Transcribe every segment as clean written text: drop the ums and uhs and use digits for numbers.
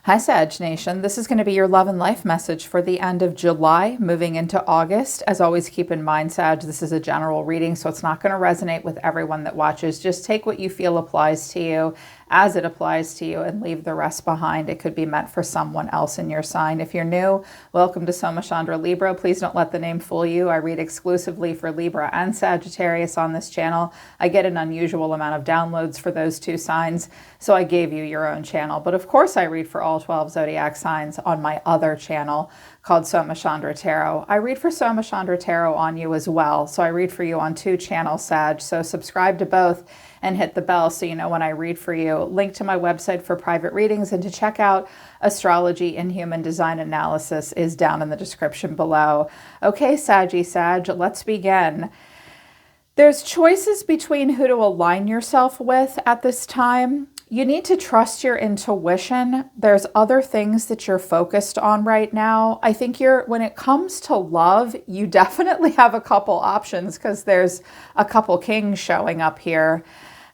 Hi, Sag Nation. This is going to be your love and life message for the end of July, moving into August. As always, keep in mind, Sag, this is a general reading, so it's not going to resonate with everyone that watches. Just take what you feel applies to you as it applies to you and leave the rest behind. It could be meant for someone else in your sign. If you're new, welcome to Soma Chandra Libra. Please don't let the name fool you. I read exclusively for Libra and Sagittarius on this channel. I get an unusual amount of downloads for those two signs, so I gave you your own channel. But of course, I read for all 12 zodiac signs on my other channel called Soma Chandra Tarot. I read for Soma Chandra Tarot on you as well. So I read for you on two channels, Sag. So subscribe to both and hit the bell so you know when I read for you. Link to my website for private readings and to check out Astrology and Human Design Analysis is down in the description below. Okay, Saggy Sag, let's begin. There's choices between who to align yourself with at this time. You need to trust your intuition. There's other things that you're focused on right now. I think when it comes to love, you definitely have a couple options because there's a couple kings showing up here.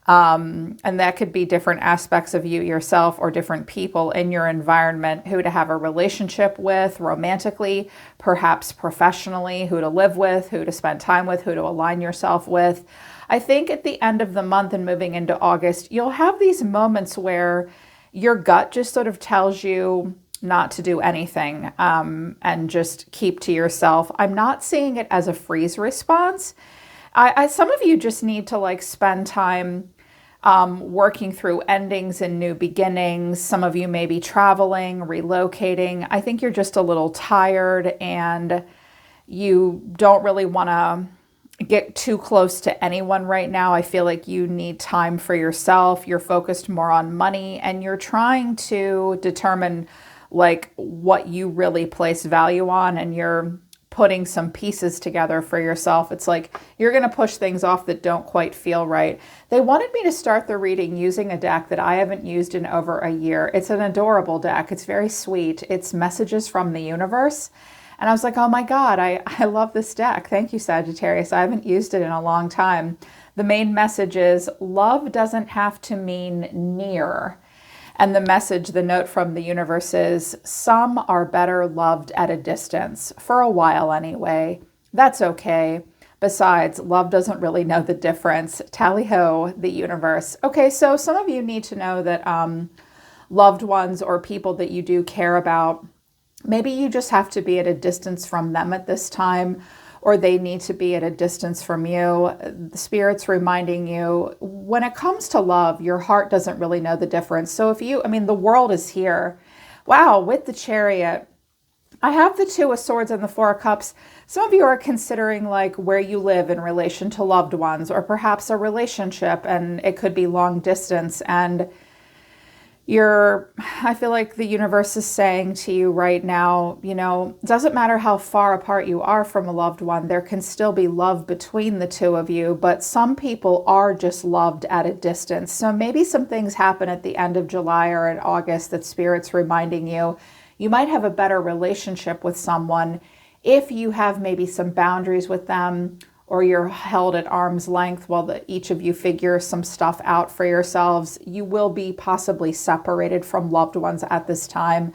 And that could be different aspects of you yourself or different people in your environment who to have a relationship with romantically, perhaps professionally, who to live with, who to spend time with, who to align yourself with. I think at the end of the month and moving into August, you'll have these moments where your gut just sort of tells you not to do anything and just keep to yourself. I'm not seeing it as a freeze response. Some of you just need to spend time working through endings and new beginnings. Some of you may be traveling, relocating. I think you're just a little tired and you don't really want to get too close to anyone right now. I feel like you need time for yourself. You're focused more on money and you're trying to determine what you really place value on, and you're putting some pieces together for yourself. It's like you're going to push things off that don't quite feel right. They wanted me to start the reading using a deck that I haven't used in over a year. It's an adorable deck. It's very sweet. It's Messages from the Universe. And I was like, oh my God, I love this deck. Thank you, Sagittarius. I haven't used it in a long time. The main message is love doesn't have to mean near. And the message, the note from the universe is some are better loved at a distance, for a while anyway. That's okay. Besides, love doesn't really know the difference. Tally-ho, the universe. Okay, so some of you need to know that loved ones or people that you do care about, maybe you just have to be at a distance from them at this time, or they need to be at a distance from you. The Spirit's reminding you, when it comes to love, your heart doesn't really know the difference. So the world is here. Wow, with the Chariot, I have the Two of Swords and the Four of Cups. Some of you are considering where you live in relation to loved ones, or perhaps a relationship, and it could be long distance. And I feel like the universe is saying to you right now, it doesn't matter how far apart you are from a loved one, there can still be love between the two of you, but some people are just loved at a distance. So maybe some things happen at the end of July or in August that Spirit's reminding you, you might have a better relationship with someone if you have maybe some boundaries with them, or you're held at arm's length while each of you figure some stuff out for yourselves. You will be possibly separated from loved ones at this time.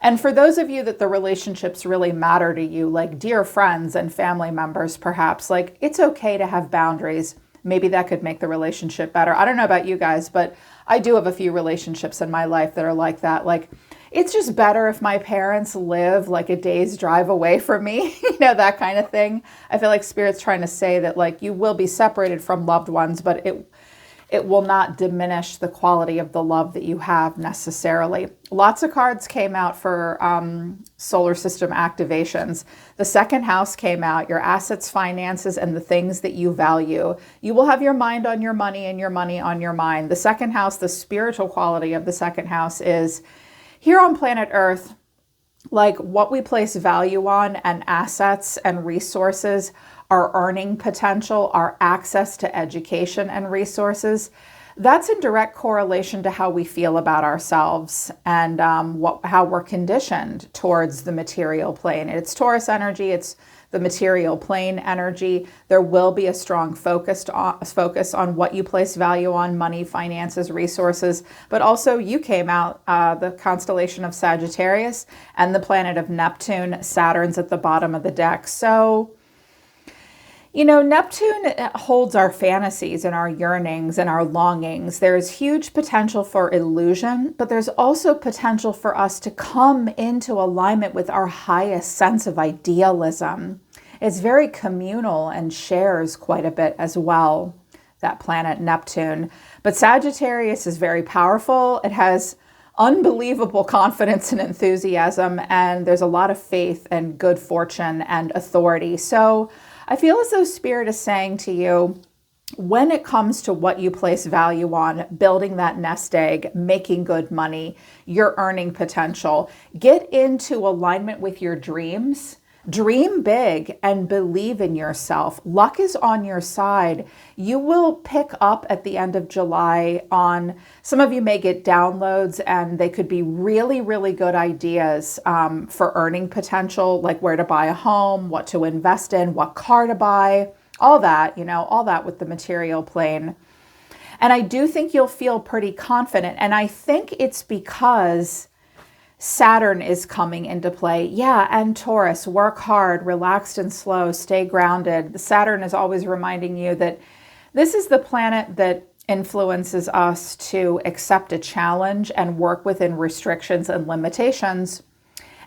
And for those of you that the relationships really matter to you, like dear friends and family members, perhaps, it's okay to have boundaries. Maybe that could make the relationship better. I don't know about you guys, but I do have a few relationships in my life that are like that. It's just better if my parents live a day's drive away from me, that kind of thing. I feel like Spirit's trying to say that you will be separated from loved ones, but it will not diminish the quality of the love that you have necessarily. Lots of cards came out for solar system activations. The second house came out, your assets, finances, and the things that you value. You will have your mind on your money and your money on your mind. The second house, the spiritual quality of the second house is here on planet Earth, what we place value on and assets and resources, our earning potential, our access to education and resources, That's in direct correlation to how we feel about ourselves and how we're conditioned towards the material plane. It's Taurus energy. It's the material plane energy. There will be a strong focus on what you place value on: money, finances, resources. But also you came out the constellation of Sagittarius and the planet of Neptune. Saturn's at the bottom of the deck. So, you know, Neptune holds our fantasies and our yearnings and our longings. There's huge potential for illusion, but there's also potential for us to come into alignment with our highest sense of idealism. It's very communal and shares quite a bit as well, that planet Neptune. But Sagittarius is very powerful. It has unbelievable confidence and enthusiasm, and there's a lot of faith and good fortune and authority. So I feel as though Spirit is saying to you, when it comes to what you place value on, building that nest egg, making good money, your earning potential, get into alignment with your dreams. Dream big and believe in yourself. Luck is on your side. You will pick up at the end of July on, some of you may get downloads, and they could be really, really good ideas for earning potential, like where to buy a home, what to invest in, what car to buy, all that, you know, all that with the material plane. And I do think you'll feel pretty confident. And I think it's because Saturn is coming into play. Yeah, and Taurus, work hard, relaxed and slow, stay grounded. Saturn is always reminding you that this is the planet that influences us to accept a challenge and work within restrictions and limitations.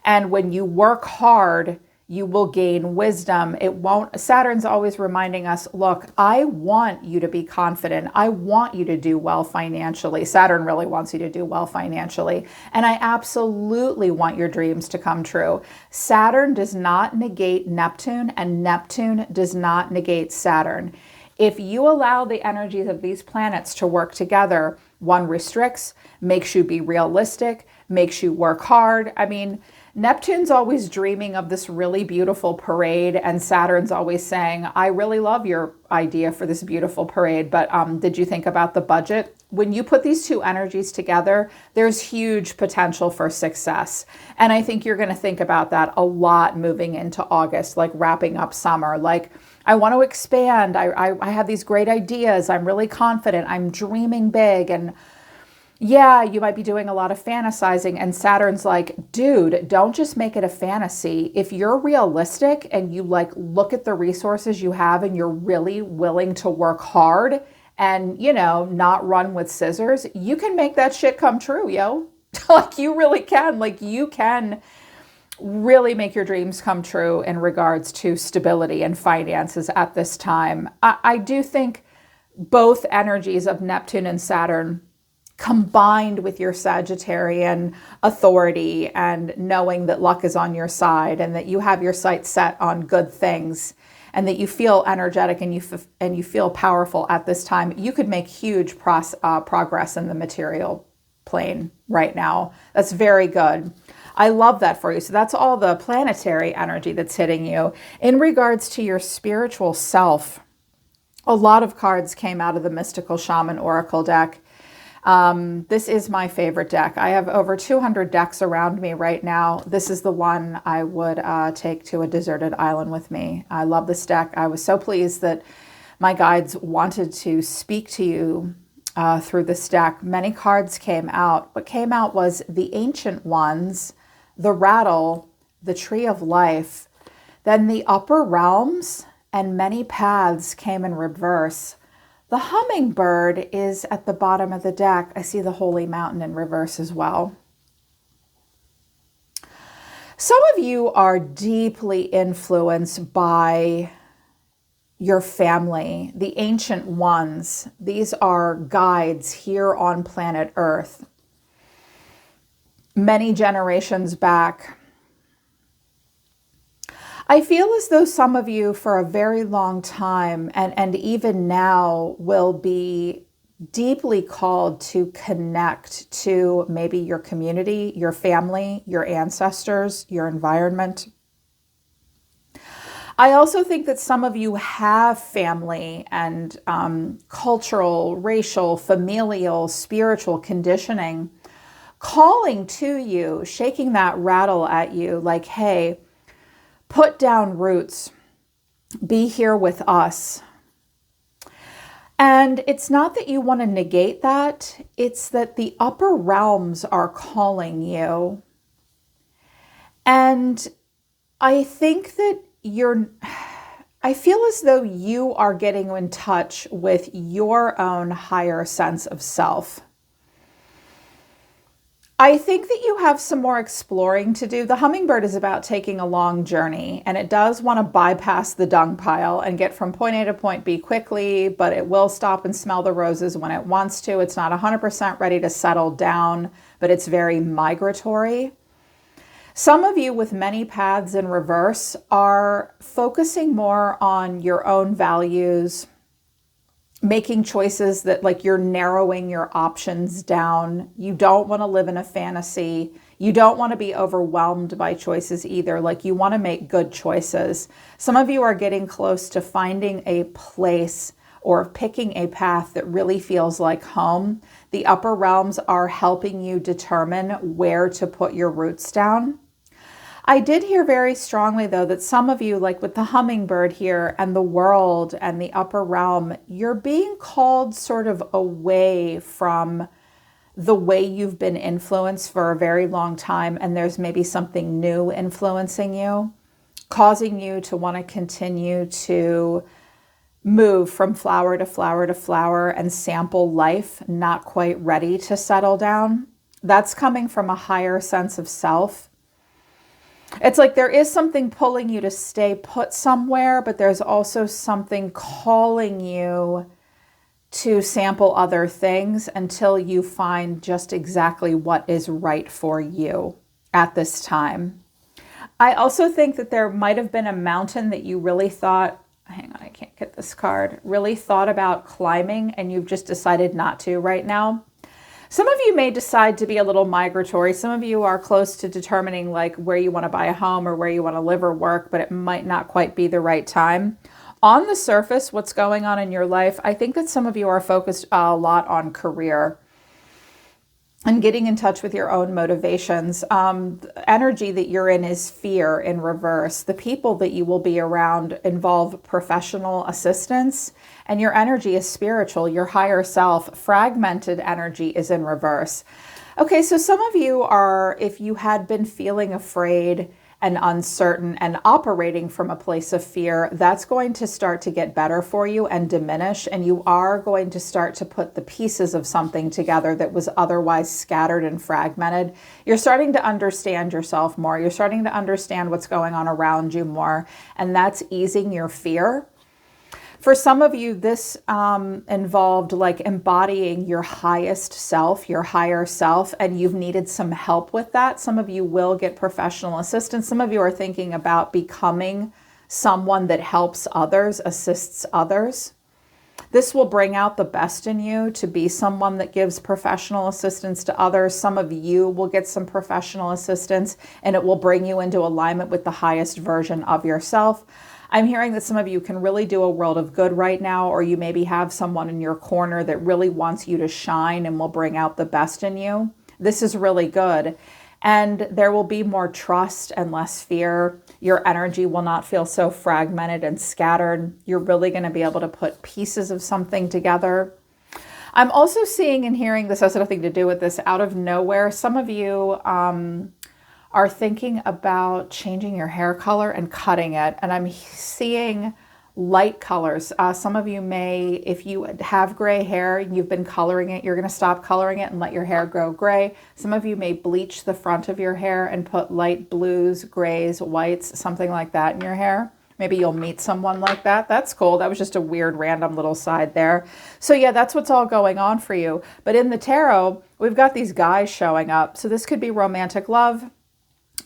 And when you work hard, you will gain wisdom. Saturn's always reminding us, look, I want you to be confident. I want you to do well financially. Saturn really wants you to do well financially. And I absolutely want your dreams to come true. Saturn does not negate Neptune, and Neptune does not negate Saturn. If you allow the energies of these planets to work together, one restricts, makes you be realistic, makes you work hard. I mean, Neptune's always dreaming of this really beautiful parade, and Saturn's always saying, I really love your idea for this beautiful parade, but did you think about the budget? When you put these two energies together, there's huge potential for success. And I think you're going to think about that a lot moving into August, like wrapping up summer. Like, I want to expand. I have these great ideas. I'm really confident. I'm dreaming big. And yeah, you might be doing a lot of fantasizing, and Saturn's like, dude, don't just make it a fantasy. If you're realistic and you like look at the resources you have and you're really willing to work hard and, you know, not run with scissors, you can make that shit come true, yo. Like, you really can. Like, you can really make your dreams come true in regards to stability and finances at this time. I do think both energies of Neptune and Saturn, combined with your Sagittarian authority and knowing that luck is on your side and that you have your sights set on good things and that you feel energetic and you feel powerful at this time, you could make huge progress in the material plane right now. That's very good. I love that for you. So that's all the planetary energy that's hitting you. In regards to your spiritual self, a lot of cards came out of the Mystical Shaman Oracle deck. This is my favorite deck. I have over 200 decks around me right now. This is the one I would take to a deserted island with me. I love this deck. I was so pleased that my guides wanted to speak to you through this deck. Many cards came out. What came out was the Ancient Ones, the Rattle, the Tree of Life, then the Upper Realms, and Many Paths came in reverse. The Hummingbird is at the bottom of the deck. I see the Holy Mountain in reverse as well. Some of you are deeply influenced by your family, the Ancient Ones. These are guides here on planet Earth. Many generations back, I feel as though some of you for a very long time and even now will be deeply called to connect to maybe your community, your family, your ancestors, your environment. I also think that some of you have family and cultural, racial, familial, spiritual conditioning calling to you, shaking that rattle at you like, hey, put down roots, be here with us. And it's not that you want to negate that, it's that the upper realms are calling you. And I think that I feel as though you are getting in touch with your own higher sense of self. I think that you have some more exploring to do. The hummingbird is about taking a long journey, and it does want to bypass the dung pile and get from point A to point B quickly, but it will stop and smell the roses when it wants to. It's not 100% ready to settle down, but it's very migratory. Some of you with many paths in reverse are focusing more on your own values, making choices that like you're narrowing your options down. You don't want to live in a fantasy. You don't want to be overwhelmed by choices either. Like you want to make good choices. Some of you are getting close to finding a place or picking a path that really feels like home. The upper realms are helping you determine where to put your roots down. I did hear very strongly, though, that some of you, like with the hummingbird here and the world and the upper realm, you're being called sort of away from the way you've been influenced for a very long time. And there's maybe something new influencing you, causing you to want to continue to move from flower to flower to flower and sample life, not quite ready to settle down. That's coming from a higher sense of self. It's like there is something pulling you to stay put somewhere, but there's also something calling you to sample other things until you find just exactly what is right for you at this time. I also think that there might have been a mountain that you really thought, hang on, I can't get this card, really thought about climbing and you've just decided not to right now. Some of you may decide to be a little migratory. Some of you are close to determining like where you want to buy a home or where you want to live or work, but it might not quite be the right time. On the surface, what's going on in your life, I think that some of you are focused a lot on career and getting in touch with your own motivations. The energy that you're in is fear in reverse. The people that you will be around involve professional assistance, and your energy is spiritual, your higher self. Fragmented energy is in reverse. Okay, so some of you are, if you had been feeling afraid and uncertain and operating from a place of fear, that's going to start to get better for you and diminish, and you are going to start to put the pieces of something together that was otherwise scattered and fragmented. You're starting to understand yourself more. You're starting to understand what's going on around you more, and that's easing your fear. For some of you, this involved like embodying your highest self, your higher self, and you've needed some help with that. Some of you will get professional assistance. Some of you are thinking about becoming someone that helps others, assists others. This will bring out the best in you to be someone that gives professional assistance to others. Some of you will get some professional assistance, and it will bring you into alignment with the highest version of yourself. I'm hearing that some of you can really do a world of good right now, or you maybe have someone in your corner that really wants you to shine and will bring out the best in you. This is really good. And there will be more trust and less fear. Your energy will not feel so fragmented and scattered. You're really going to be able to put pieces of something together. I'm also seeing and hearing, this has nothing to do with this, out of nowhere, some of you are thinking about changing your hair color and cutting it. And I'm seeing light colors. Some of you may, if you have gray hair, you've been coloring it, you're going to stop coloring it and let your hair grow gray. Some of you may bleach the front of your hair and put light blues, grays, whites, something like that in your hair. Maybe you'll meet someone like that. That's cool. That was just a weird random little side there. So yeah, that's what's all going on for you. But in the tarot, we've got these guys showing up. So this could be romantic love,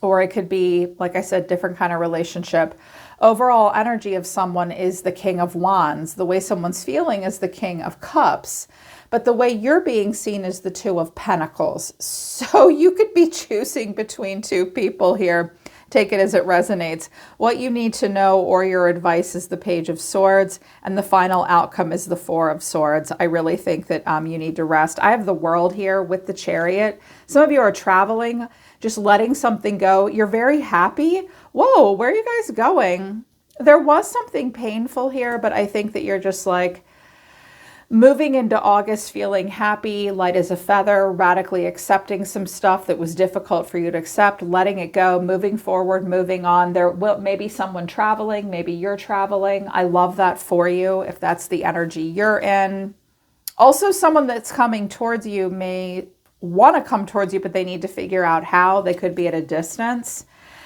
or it could be, like I said, different kind of relationship. Overall energy of someone is the King of Wands. The way someone's feeling is the King of Cups. But the way you're being seen is the Two of Pentacles. So you could be choosing between two people here, Take it as it resonates. What you need to know or your advice is the Page of Swords, and the final outcome is the Four of Swords. I really think that you need to rest. I have the World here with the Chariot. Some of you are traveling, just letting something go. You're very happy. Whoa, where are you guys going? There was something painful here, but I think that you're just like moving into August feeling happy, light as a feather, radically accepting some stuff that was difficult for you to accept, letting it go, moving forward, moving on. There will maybe someone traveling, maybe you're traveling. I love that for you if that's the energy you're in. Also, someone that's coming towards you may want to come towards you, but they need to figure out how. They could be at a distance.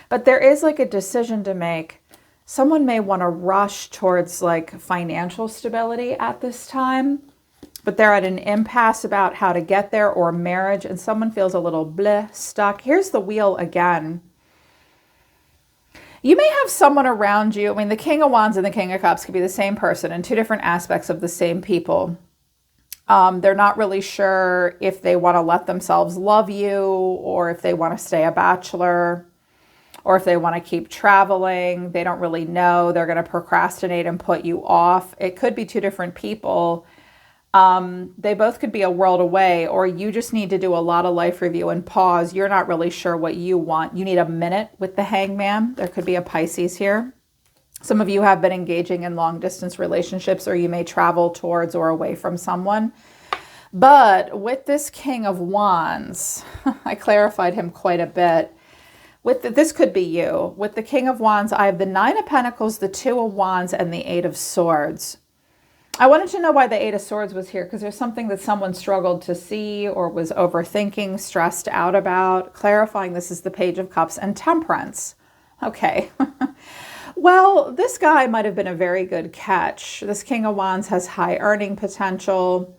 But there is like a decision to make. Someone may want to rush towards like financial stability at this time, but they're at an impasse about how to get there, or marriage, and someone feels a little bleh, stuck. Here's the Wheel again. You may have someone around you. I mean, the King of Wands and the King of Cups could be the same person in two different aspects of the same people. They're not really sure if they want to let themselves love you, or if they want to stay a bachelor, or if they want to keep traveling. They don't really know. They're going to procrastinate and put you off. It could be two different people. They both could be a world away, or you just need to do a lot of life review and pause. You're not really sure what you want. You need a minute with the Hangman. There could be a Pisces here. Some of you have been engaging in long distance relationships, or you may travel towards or away from someone. But with this King of Wands, I clarified him quite a bit. This could be you. With the King of Wands, I have the Nine of Pentacles, the Two of Wands, and the Eight of Swords. I wanted to know why the Eight of Swords was here, because there's something that someone struggled to see or was overthinking, stressed out about. Clarifying, this is the Page of Cups and Temperance. Okay. Well, this guy might have been a very good catch. This King of Wands has high earning potential.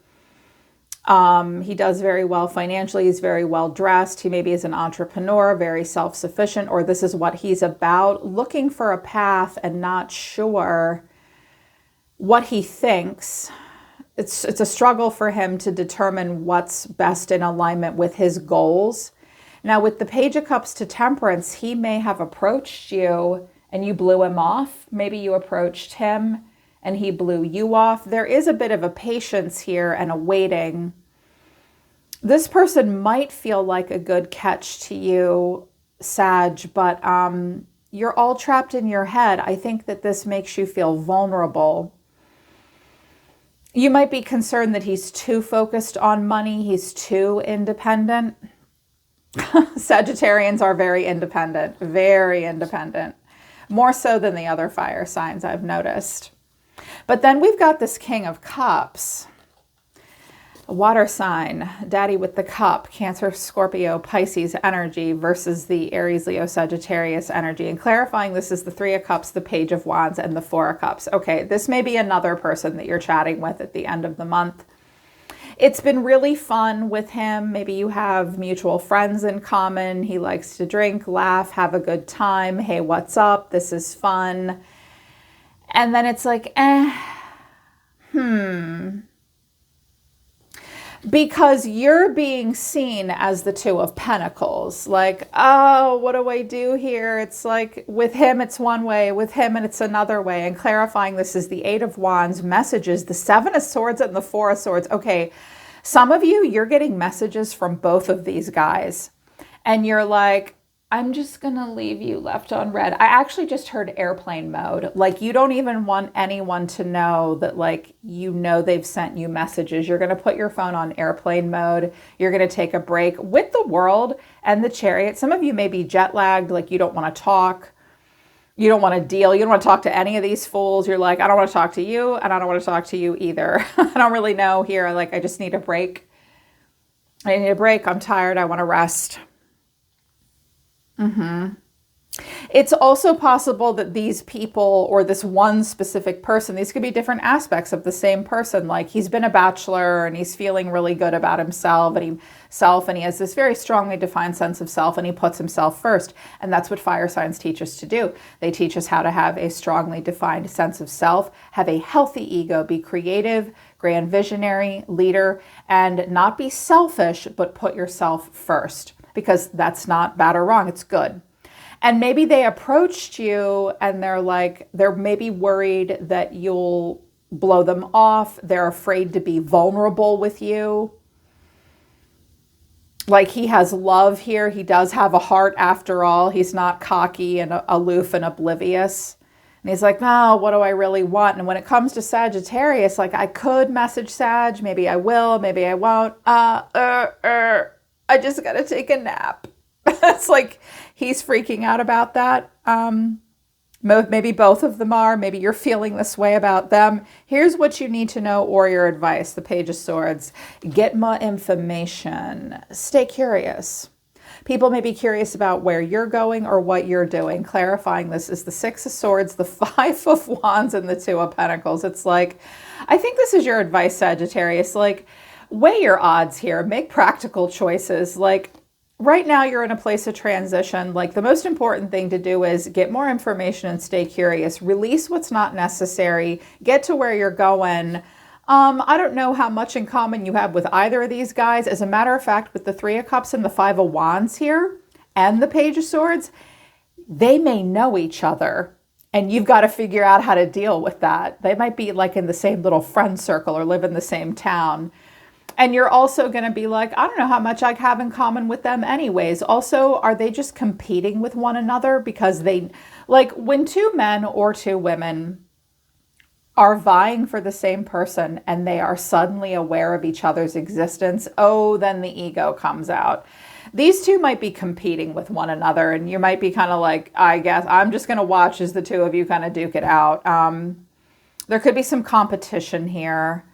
He does very well financially. He's very well dressed. He maybe is an entrepreneur, very self-sufficient, or this is what he's about, looking for a path and not sure what he thinks. It's a struggle for him to determine what's best in alignment with his goals. Now, with the Page of Cups to Temperance, he may have approached you and you blew him off. Maybe you approached him and he blew you off. There is a bit of a patience here and a waiting. This person might feel like a good catch to you, Sag, but you're all trapped in your head. I think that this makes you feel vulnerable. You might be concerned that he's too focused on money. He's too independent. Sagittarians are very independent, more so than the other fire signs I've noticed. But then we've got this King of Cups, a water sign, daddy with the cup, Cancer, Scorpio, Pisces energy versus the Aries, Leo, Sagittarius energy. And clarifying, this is the Three of Cups, the Page of Wands, and the Four of Cups. Okay, this may be another person that you're chatting with at the end of the month. It's been really fun with him. Maybe you have mutual friends in common. He likes to drink, laugh, have a good time. Hey, what's up? This is fun. And then it's like, because you're being seen as the Two of Pentacles. Like, oh, what do I do here? It's like with him, it's one way. With him, and it's another way. And clarifying, this is the Eight of Wands, messages, the Seven of Swords and the Four of Swords. Okay, some of you, you're getting messages from both of these guys. And you're like, I'm just going to leave you left on red. I actually just heard airplane mode. Like, you don't even want anyone to know that, like, you know they've sent you messages. You're going to put your phone on airplane mode. You're going to take a break with the World and the Chariot. Some of you may be jet lagged, like you don't want to talk. You don't want to deal. You don't want to talk to any of these fools. You're like, I don't want to talk to you, and I don't want to talk to you either. I don't really know here. Like, I just need a break. I need a break. I'm tired. I want to rest. It's also possible that these people, or this one specific person, these could be different aspects of the same person. Like, he's been a bachelor and he's feeling really good about himself and he has this very strongly defined sense of self, and he puts himself first. And that's what fire signs teach us to do. They teach us how to have a strongly defined sense of self, have a healthy ego, be creative, grand visionary, leader, and not be selfish, but put yourself first. Because that's not bad or wrong, it's good. And maybe they approached you and they're maybe worried that you'll blow them off. They're afraid to be vulnerable with you. Like, he has love here. He does have a heart after all. He's not cocky and aloof and oblivious. And he's like, no, what do I really want? And when it comes to Sagittarius, like, I could message Sag. Maybe I will, maybe I won't. I just got to take a nap. It's like he's freaking out about that. Maybe both of them are. Maybe you're feeling this way about them. Here's what you need to know, or your advice. The Page of Swords. Get more information. Stay curious. People may be curious about where you're going or what you're doing. Clarifying this is the Six of Swords, the Five of Wands, and the Two of Pentacles. It's like, I think this is your advice, Sagittarius. Like, weigh your odds here. Make practical choices. Like, right now you're in a place of transition. Like, the most important thing to do is get more information and stay curious. Release what's not necessary. Get to where you're going. I don't know how much in common you have with either of these guys. As a matter of fact, with the Three of Cups and the Five of Wands here and the Page of Swords, they may know each other. And you've got to figure out how to deal with that. They might be like in the same little friend circle or live in the same town. And you're also going to be like, I don't know how much I have in common with them anyways. Also, are they just competing with one another? Because they, like, when two men or two women are vying for the same person and they are suddenly aware of each other's existence, oh, then the ego comes out. These two might be competing with one another, and you might be kind of like, I guess I'm just going to watch as the two of you kind of duke it out. There could be some competition here.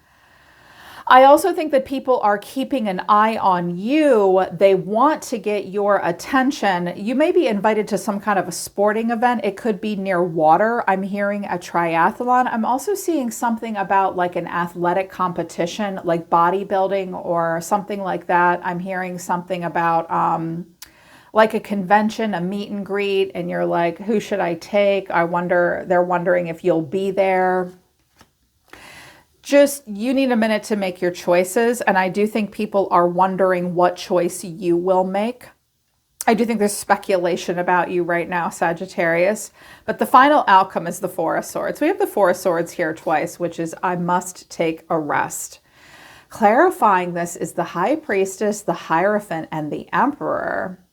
I also think that people are keeping an eye on you. They want to get your attention. You may be invited to some kind of a sporting event. It could be near water. I'm hearing a triathlon. I'm also seeing something about like an athletic competition, like bodybuilding or something like that. I'm hearing something about like a convention, a meet and greet, and you're like, who should I take? They're wondering if you'll be there. Just, you need a minute to make your choices. And I do think people are wondering what choice you will make. I do think there's speculation about you right now, Sagittarius. But the final outcome is the Four of Swords. We have the Four of Swords here twice, which is, I must take a rest. Clarifying this is the High Priestess, the Hierophant, and the Emperor.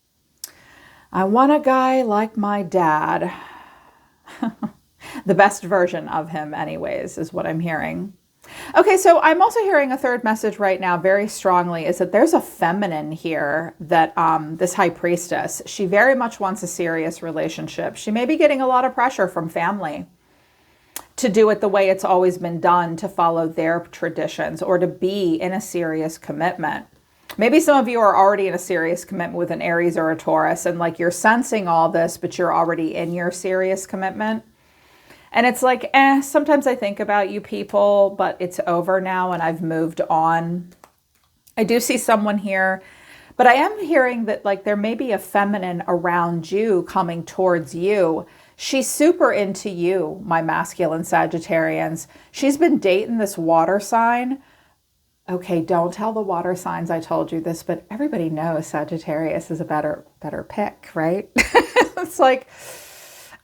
I want a guy like my dad. The best version of him anyways, is what I'm hearing. Okay, so I'm also hearing a third message right now very strongly, is that there's a feminine here that this High Priestess, she very much wants a serious relationship. She may be getting a lot of pressure from family to do it the way it's always been done, to follow their traditions or to be in a serious commitment. Maybe some of you are already in a serious commitment with an Aries or a Taurus, and like you're sensing all this, but you're already in your serious commitment. And it's like, sometimes I think about you people, but it's over now and I've moved on. I do see someone here, but I am hearing that like there may be a feminine around you coming towards you. She's super into you, my masculine Sagittarians. She's been dating this water sign. Okay, don't tell the water signs I told you this, but everybody knows Sagittarius is a better pick, right? It's like,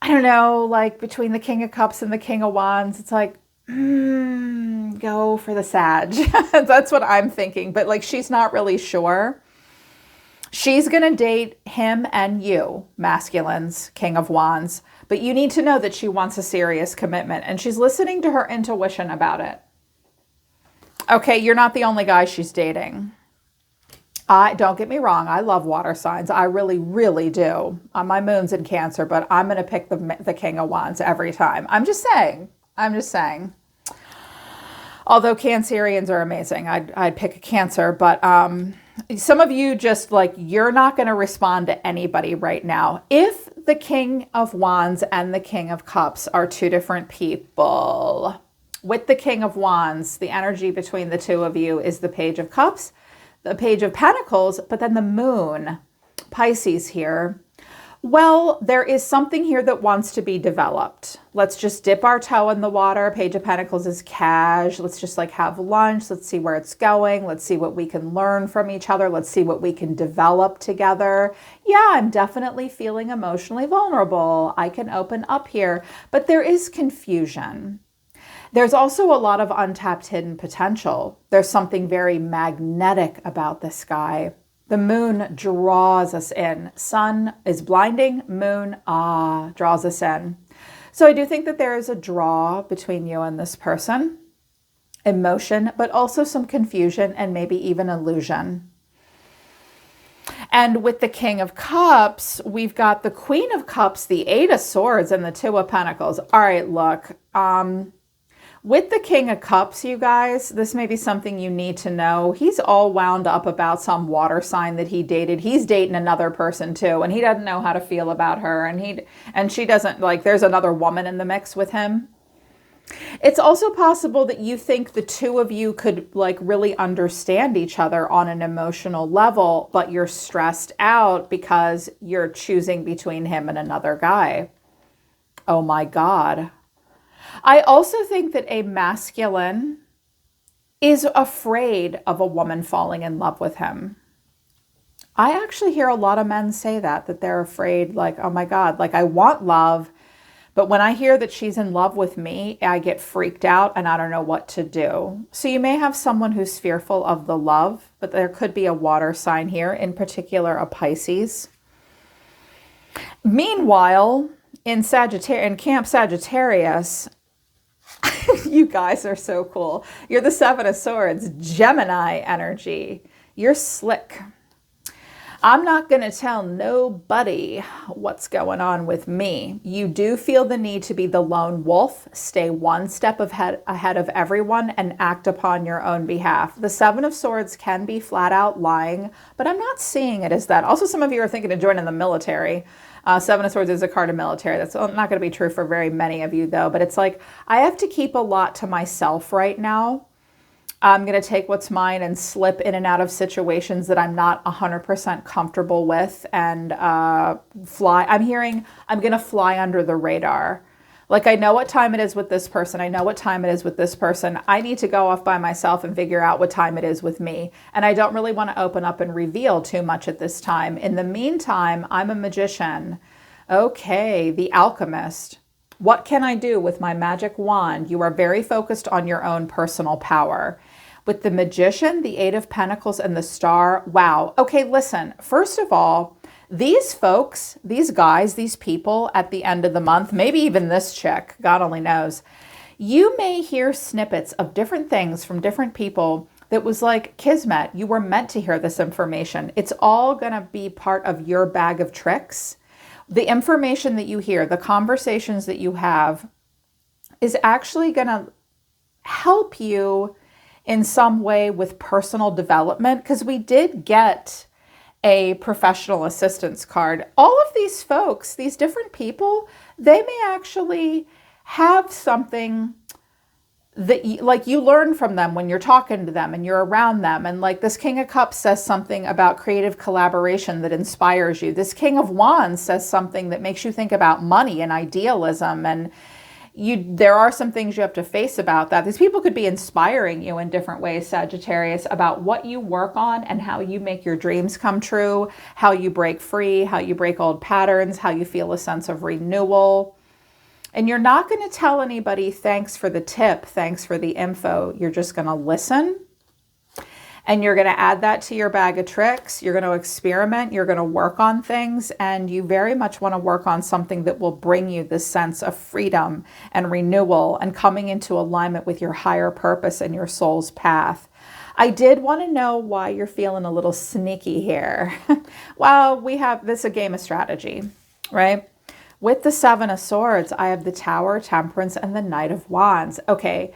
I don't know, like between the King of Cups and the King of Wands, it's like, go for the Sag. That's what I'm thinking. But like, she's not really sure. She's going to date him and you, masculines, King of Wands. But you need to know that she wants a serious commitment, and she's listening to her intuition about it. Okay, you're not the only guy she's dating. Don't get me wrong, I love water signs. I really, really do. My moon's in Cancer, but I'm going to pick the King of Wands every time. I'm just saying. Although Cancerians are amazing, I'd pick a Cancer. But some of you just like, you're not going to respond to anybody right now. If the King of Wands and the King of Cups are two different people, with the King of Wands, the energy between the two of you is the Page of Cups, the Page of Pentacles, but then the Moon, Pisces here. Well, there is something here that wants to be developed. Let's just dip our toe in the water. Page of Pentacles is cash. Let's just like have lunch. Let's see where it's going. Let's see what we can learn from each other. Let's see what we can develop together. Yeah, I'm definitely feeling emotionally vulnerable. I can open up here, but there is confusion. There's also a lot of untapped hidden potential. There's something very magnetic about this guy. The moon draws us in. Sun is blinding, moon, draws us in. So I do think that there is a draw between you and this person, emotion, but also some confusion and maybe even illusion. And with the King of Cups, we've got the Queen of Cups, the Eight of Swords, and the Two of Pentacles. All right, look, with the King of Cups, you guys, this may be something you need to know. He's all wound up about some water sign that he dated. He's dating another person too, and he doesn't know how to feel about her. And she doesn't, like, there's another woman in the mix with him. It's also possible that you think the two of you could like really understand each other on an emotional level, but you're stressed out because you're choosing between him and another guy. Oh my God. I also think that a masculine is afraid of a woman falling in love with him. I actually hear a lot of men say that they're afraid, like, oh my God, like I want love, but when I hear that she's in love with me, I get freaked out and I don't know what to do. So you may have someone who's fearful of the love, but there could be a water sign here, in particular a Pisces. Meanwhile, in Camp Sagittarius, you guys are so cool. You're the Seven of Swords, Gemini energy. You're slick. I'm not going to tell nobody what's going on with me. You do feel the need to be the lone wolf, stay one step ahead of everyone, and act upon your own behalf. The Seven of Swords can be flat out lying, but I'm not seeing it as that. Also, some of you are thinking of joining the military. Seven of Swords is a card of military. That's not going to be true for very many of you, though. But it's like, I have to keep a lot to myself right now. I'm going to take what's mine and slip in and out of situations that I'm not 100% comfortable with and fly. I'm going to fly under the radar. Like, I know what time it is with this person. I know what time it is with this person. I need to go off by myself and figure out what time it is with me. And I don't really want to open up and reveal too much at this time. In the meantime, I'm a magician. Okay, the alchemist. What can I do with my magic wand? You are very focused on your own personal power. With the magician, the Eight of Pentacles, and the Star, wow. Okay, listen, first of all, these folks, these guys, these people at the end of the month, maybe even this chick, God only knows, you may hear snippets of different things from different people that was like kismet. You were meant to hear this information. It's all going to be part of your bag of tricks. The information that you hear, the conversations that you have is actually going to help you in some way with personal development, because we did get a professional assistance card. All of these folks, these different people, they may actually have something that you learn from them when you're talking to them and you're around them. And like this King of Cups says something about creative collaboration that inspires you. This King of Wands says something that makes you think about money and idealism. And there are some things you have to face about that. These people could be inspiring you in different ways, Sagittarius, about what you work on and how you make your dreams come true, how you break free, how you break old patterns, how you feel a sense of renewal. And you're not going to tell anybody, thanks for the tip, thanks for the info. You're just going to listen. And you're going to add that to your bag of tricks. You're going to experiment. You're going to work on things. And you very much want to work on something that will bring you this sense of freedom and renewal and coming into alignment with your higher purpose and your soul's path. I did want to know why you're feeling a little sneaky here. Well, this is a game of strategy, right? With the Seven of Swords, I have the Tower, Temperance, and the Knight of Wands. Okay,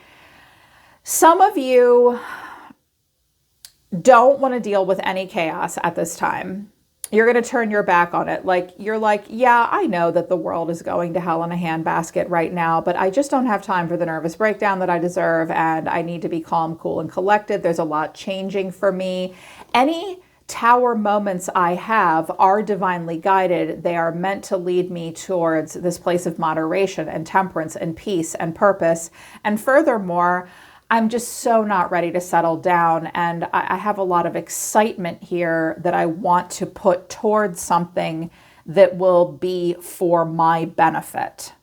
some of you don't want to deal with any chaos at this time. You're going to turn your back on it. You're like, yeah, I know that the world is going to hell in a handbasket right now, but I just don't have time for the nervous breakdown that I deserve. And I need to be calm, cool, and collected. There's a lot changing for me. Any Tower moments I have are divinely guided. They are meant to lead me towards this place of moderation and temperance and peace and purpose. And furthermore, I'm just so not ready to settle down. And I have a lot of excitement here that I want to put towards something that will be for my benefit.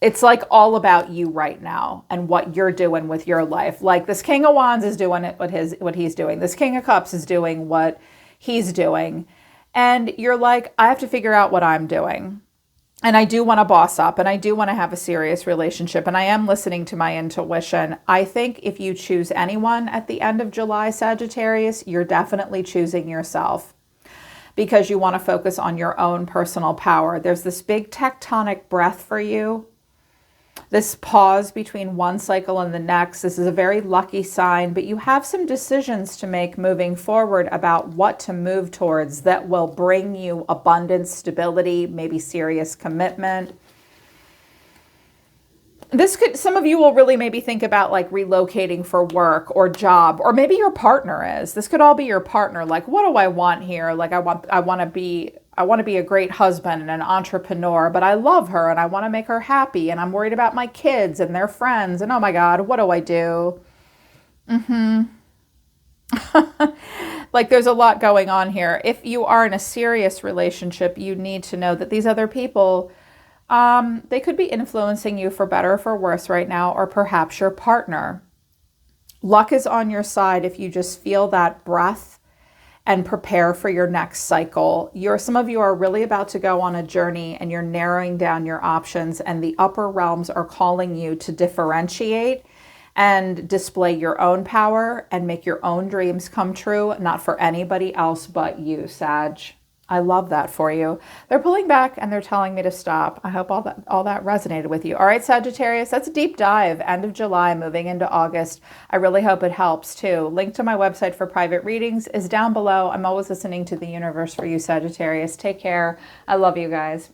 It's like all about you right now and what you're doing with your life. Like this King of Wands is doing it, what he's doing. This King of Cups is doing what he's doing. And you're like, I have to figure out what I'm doing. And I do want to boss up, and I do want to have a serious relationship. And I am listening to my intuition. I think if you choose anyone at the end of July, Sagittarius, you're definitely choosing yourself, because you want to focus on your own personal power. There's this big tectonic breath for you. This pause between one cycle and the next. This is a very lucky sign, but you have some decisions to make moving forward about what to move towards that will bring you abundance, stability, maybe serious commitment. This could, some of you will really maybe think about like relocating for work or job, or maybe your partner is. This could all be your partner. Like, what do I want here? Like, I want to be a great husband and an entrepreneur, but I love her and I want to make her happy, and I'm worried about my kids and their friends, and oh my God, what do I do? Like, there's a lot going on here. If you are in a serious relationship, you need to know that these other people, they could be influencing you for better or for worse right now, or perhaps your partner. Luck is on your side if you just feel that breath and prepare for your next cycle. Some of you are really about to go on a journey, and you're narrowing down your options, and the upper realms are calling you to differentiate and display your own power and make your own dreams come true, not for anybody else but you, Sag. I love that for you. They're pulling back and they're telling me to stop. I hope all that resonated with you. All right, Sagittarius, that's a deep dive. End of July, moving into August. I really hope it helps too. Link to my website for private readings is down below. I'm always listening to the universe for you, Sagittarius. Take care. I love you guys.